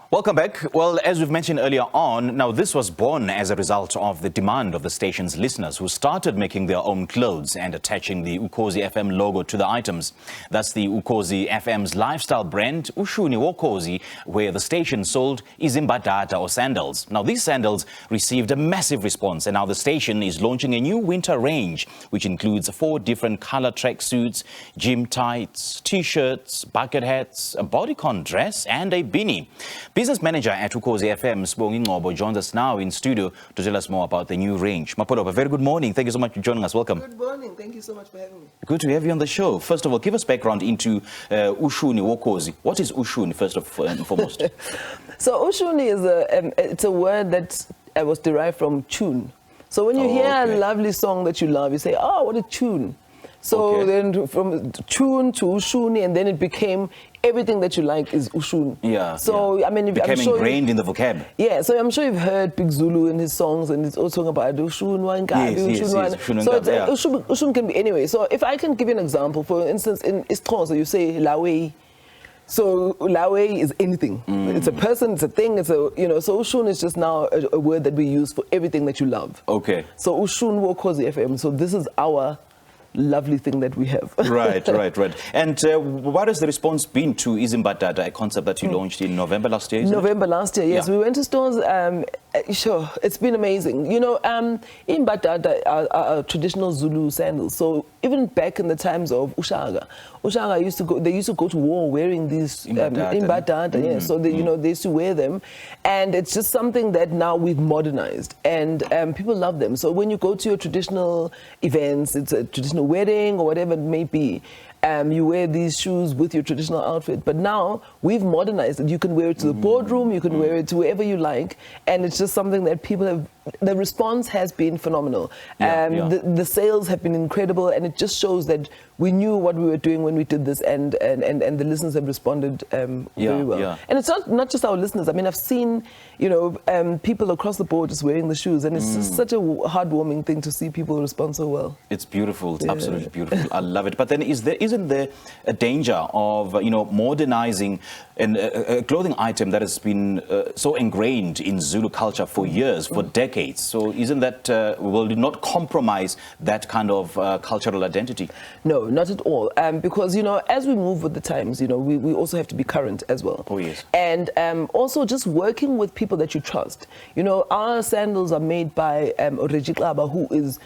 Welcome back. Well, as we've mentioned earlier on, now this was born as a result of the demand of the station's listeners who started making their own clothes and attaching the Ukhozi FM logo to the items. That's the Ukhozi FM's lifestyle brand, Ushuni WoKhozi, where the station sold Izimbadada or sandals. Now these sandals received a massive response, and now the station is launching a new winter range, which includes 4 different color tracksuits, gym tights, t-shirts, bucket hats, a bodycon dress and a beanie. Business manager at Ukhozi FM, Sbongi Ngcobo, joins us now in studio to tell us more about the new range. Mapoloba, very good morning. Thank you so much for joining us. Welcome. Good morning. Thank you so much for having me. Good to have you on the show. First of all, give us background into Ushuni WoKhozi. What is Ushun, first and foremost? So Ushuni is it's a word that was derived from tune. So when you hear a lovely song that you love, you say, oh, what a tune. So then from tune to Ushuni, and then it became everything that you like is Ushun. Yeah. So, I mean, became ingrained in the vocab. Yeah, so I'm sure you've heard Big Zulu in his songs, and it's all talking about Ushun Wankabi, Ushun. So Ushun can be anyway. So if I can give you an example, for instance, in Istrosa, you say Lawe. So Lawe is anything. It's a person, it's a thing, it's a, you know, so Ushun is just now a word that we use for everything that you love. Okay. So Ushun WoKhozi FM. So this is our lovely thing that we have. Right. And what has the response been to Izimbadada, a concept that you launched in November last year? November last year, yes. Yeah. We went to stores. Sure, it's been amazing. You know, Izimbadada are traditional Zulu sandals. So even back in the times of Ushaga used to go. They used to go to war wearing these Izimbadada. Yeah. So they, you know, they used to wear them, and it's just something that now we've modernized, and people love them. So when you go to your traditional events, it's a traditional wedding or whatever it may be, you wear these shoes with your traditional outfit. But now we've modernized it. You can wear it to the boardroom, you can wear it to wherever you like, and it's just something that people have. The response has been phenomenal. The sales have been incredible, and it just shows that we knew what we were doing when we did this, and the listeners have responded very well. Yeah. And it's not just our listeners. I mean, I've seen, you know, people across the board just wearing the shoes, and it's just such a heartwarming thing to see people respond so well. It's beautiful. It's absolutely beautiful. I love it. But then isn't there a danger of, you know, modernizing a clothing item that has been so ingrained in Zulu culture for years, for decades? So isn't that, will it not compromise that kind of cultural identity? No, not at all. Because, you know, as we move with the times, you know, we also have to be current as well. Oh, yes. And also just working with people that you trust. You know, our sandals are made by Reggie Klaba, who is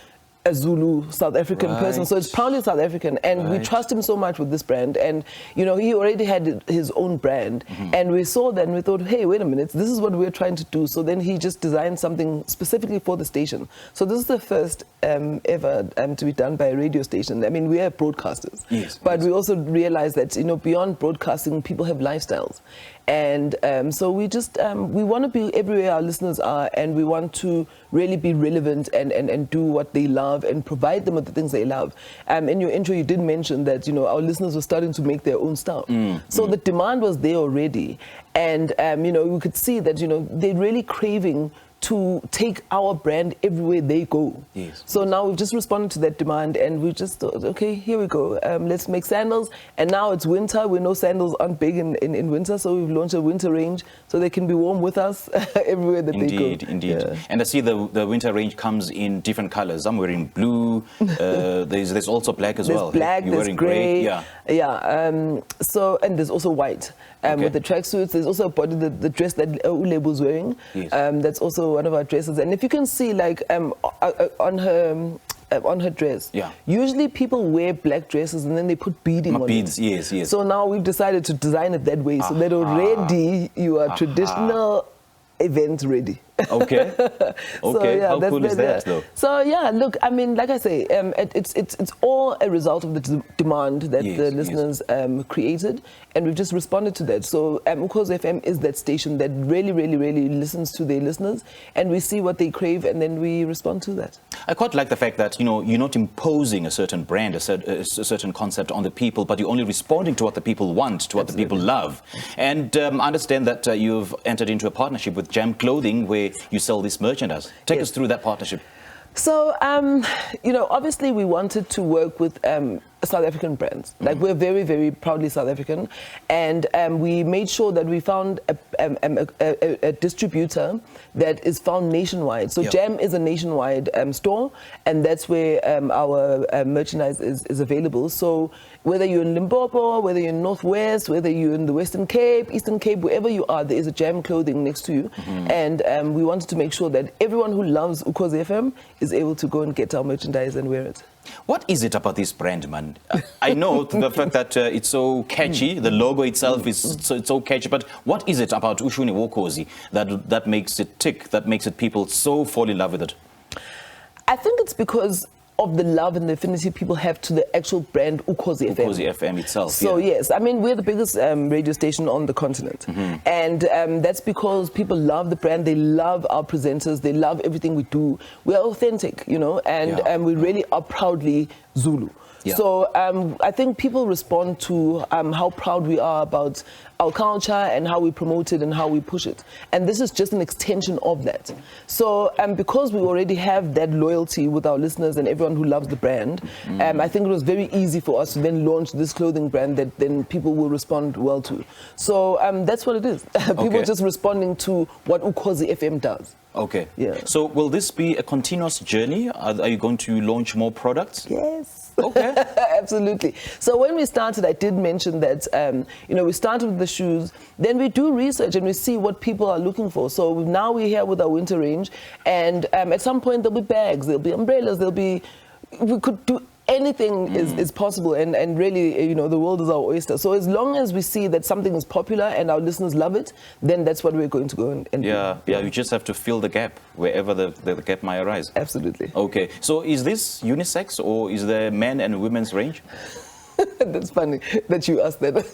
a Zulu South African person, so it's proudly South African, and we trust him so much with this brand. And you know, he already had his own brand, and we saw that and we thought, hey, wait a minute, this is what we're trying to do. So then he just designed something specifically for the station. So this is the first ever to be done by a radio station. I mean, we are broadcasters, but we also realize that, you know, beyond broadcasting, people have lifestyles. And so we just, we want to be everywhere our listeners are, and we want to really be relevant and do what they love and provide them with the things they love. In your intro, you did mention that, you know, our listeners were starting to make their own stuff. So the demand was there already. And, you know, we could see that, you know, they're really craving to take our brand everywhere they go. So now we've just responded to that demand, and we just thought, okay, here we go. Let's make sandals. And now it's winter. We know sandals aren't big in winter, so we've launched a winter range so they can be warm with us everywhere that they go. Indeed. And I see the winter range comes in different colors. I'm wearing blue. There's also black as well. There's black, You're there's wearing gray. So, and there's also white. With the tracksuits, there's also the dress that Ulebu's wearing. That's also one of our dresses. And if you can see, like on her dress, usually people wear black dresses and then they put beading on it. Yes. So now we've decided to design it that way, so that already you are traditional event ready. Okay. So, yeah, how cool is that, though? So yeah, look, I mean, like I say, it's all a result of the demand that the listeners created, and we've just responded to that. So Ukhozi FM is that station that really listens to their listeners, and we see what they crave, and then we respond to that. I quite like the fact that, you know, you're not imposing a certain brand, a certain concept on the people, but you're only responding to what the people want, to what the people love. And I understand that you've entered into a partnership with Jam Clothing, where you sell this merchandise. Take us through that partnership. So, you know, obviously we wanted to work with South African brands. Like, we're very, very proudly South African, and we made sure that we found a distributor that is found nationwide. So Jam is a nationwide store, and that's where our merchandise is available. So whether you're in Limpopo, whether you're in Northwest, whether you're in the Western Cape, Eastern Cape, wherever you are, there is a Jam clothing next to you. And we wanted to make sure that everyone who loves Ukhozi FM is able to go and get our merchandise and wear it. What is it about this brand, man? I know the fact that it's so catchy, the logo itself is so catchy, but what is it about Ushuni WoKhozi that makes it tick, that makes it people so fall in love with it? I think it's because of the love and the affinity people have to the actual brand Ukhozi FM. Ukhozi FM itself. So yes, I mean, we're the biggest radio station on the continent. And that's because people love the brand, they love our presenters, they love everything we do. We're authentic, you know, and we really are proudly Zulu. So I think people respond to how proud we are about our culture and how we promote it and how we push it. And this is just an extension of that. So because we already have that loyalty with our listeners and everyone who loves the brand, I think it was very easy for us to then launch this clothing brand that then people will respond well to. So that's what it is. People just responding to what Ukhozi FM does. Okay. So will this be a continuous journey? Are you going to launch more products? Yes. Okay. Absolutely. So when we started, I did mention that, you know, we started with the shoes, then we do research and we see what people are looking for. So now we're here with our winter range, and at some point there'll be bags, there'll be umbrellas, we could do anything is possible, and really, you know, the world is our oyster. So as long as we see that something is popular and our listeners love it, then that's what we're going to go and do. You just have to fill the gap wherever the gap might arise. Absolutely. Okay, so is this unisex or is there men and women's range? That's funny that you asked that.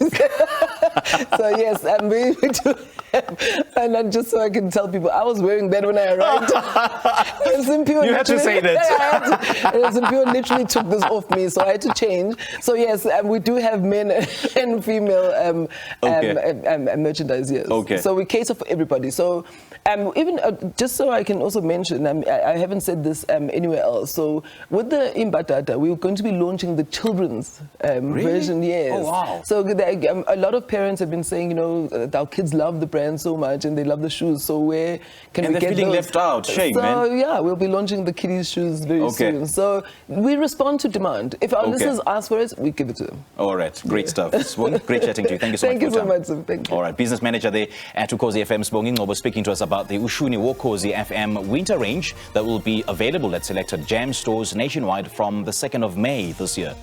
So yes, we do have, and just so I can tell people, I was wearing that when I arrived. You had to say that. And Simpio literally took this off me, so I had to change. So yes, we do have men and female merchandise, yes. Okay. So we cater for everybody. So even just so I can also mention, I haven't said this anywhere else. So with the Izimbadada, we're going to be launching the children's version, yes. Oh, wow. So a lot of parents have been saying, you know, our kids love the brand so much and they love the shoes. So where can we get those? And they're feeling left out. Shame, so, man. Yeah, we'll be launching the kiddies' shoes very soon. So we respond to demand. If our listeners ask for it, we give it to them. All right. Great stuff. Sbongi, great chatting to you. Thank you so much. Thank you so much. Thank you. All right. Business manager there at Ukhozi FM, Sbongi Ngcobo, speaking to us about the Ushuni WoKhozi FM winter range that will be available at selected Jam stores nationwide from the 2nd of May this year.